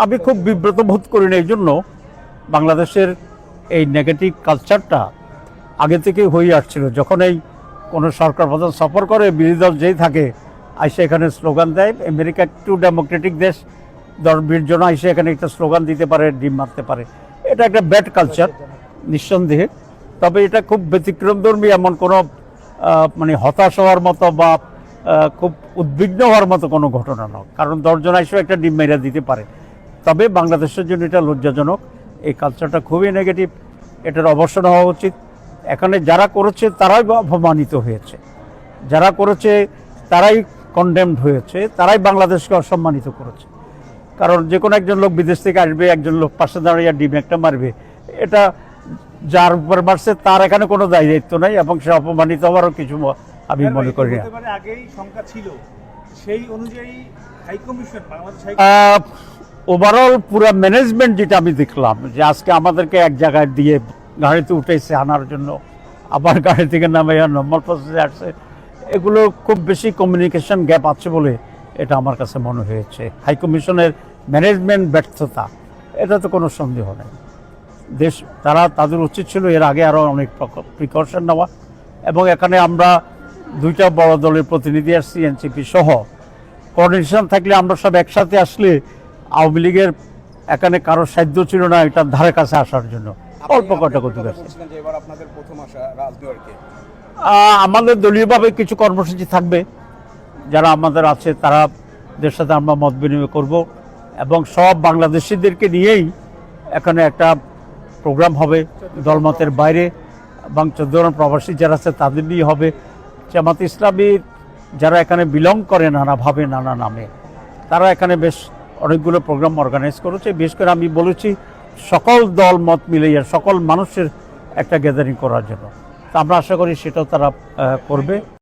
আমি খুব বিব্রত বোধ করি না। এই জন্য বাংলাদেশের এই নেগেটিভ কালচারটা আগে থেকে হয়ে আসছিল। যখন এই কোনো সরকার প্রধান সফর করে, বিরোধী দল যেই থাকে আইসে এখানে স্লোগান দেয়। আমেরিকা একটু ডেমোক্রেটিক দেশ, 10-20 জন আইসে এখানে একটা স্লোগান দিতে পারে, ডিম মারতে পারে। এটা একটা ব্যাড কালচার নিঃসন্দেহে। তবে এটা খুব ব্যতিক্রমধর্মী, এমন কোনো মানে হতাশ হওয়ার মতো বা খুব উদ্বিগ্ন হওয়ার মতো কোনো ঘটনা নয়। কারণ 10 জন আইসেও একটা ডিম মেরা দিতে পারে। তবে বাংলাদেশের জন্য এটা লজ্জাজনক। এই কালচারটা খুবই নেগেটিভ, এটার অবসান হওয়া উচিত। এখানে যারা করেছে তারাই অপমানিত হয়েছে, যারা করেছে তারাই কন্ডেমড হয়েছে, তারাই বাংলাদেশকে অসম্মানিত করেছে। কারণ যে কোনো একজন লোক বিদেশ থেকে আসবে, একজন লোক পাশে দাঁড়িয়ে ডিম একটা মারবে, এটা যার উপর মারছে তার এখানে কোনো দায়িত্ব নাই, এবং সে অপমানিত হওয়ারও কিছু আমি মনে করি না। আগেই সংখ্যা ছিল, সেই অনুযায়ী হাই কমিশন বাংলাদেশ ওভারঅল পুরো ম্যানেজমেন্ট যেটা আমি দেখলাম, যে আজকে আমাদেরকে এক জায়গায় দিয়ে গাড়িতে উঠেছে আনার জন্য, আবার গাড়ি থেকে নামে নর্মাল প্রসেসে আসছে, এগুলো খুব বেশি কমিউনিকেশন গ্যাপ আছে বলে এটা আমার কাছে মনে হয়েছে। হাই কমিশনের ম্যানেজমেন্ট ব্যর্থতা, এটা তো কোনো সন্দেহ নেই। তাদের উচিত ছিল এর আগে আরও অনেক প্রিকশন নেওয়া। এবং এখানে আমরা 2টা বড় দলের প্রতিনিধি আসছি, এনসিপি সহ। কোঅর্ডিনেশন থাকলে আমরা সব একসাথে আসলে আওয়ামী লীগের এখানে কারো সাধ্য ছিল না এটার ধারে কাছে আসার জন্য। অল্প কটা কৌতুক আছে। আমাদের দলীয়ভাবে কিছু কর্মসূচি থাকবে, যারা আমাদের আছে তাদের সাথে আমরা মত বিনিময় করব, এবং সব বাংলাদেশিদেরকে নিয়েই এখানে একটা প্রোগ্রাম হবে দলমতের বাইরে, এবং 14 জন প্রবাসী যারা আছে তাদের নিয়ে হবে। জামাত ইসলামীর যারা এখানে বিলং করে নানাভাবে নানা নামে, তারা এখানে বেশ অনেকগুলো প্রোগ্রাম অর্গানাইজ করেছে। বিশেষ করে আমি বলেছি সকল দল মত মিলিয়ে সকল মানুষের একটা গ্যাদারিং করার জন্য। তা আমরা আশা করি সেটাও তারা করবে।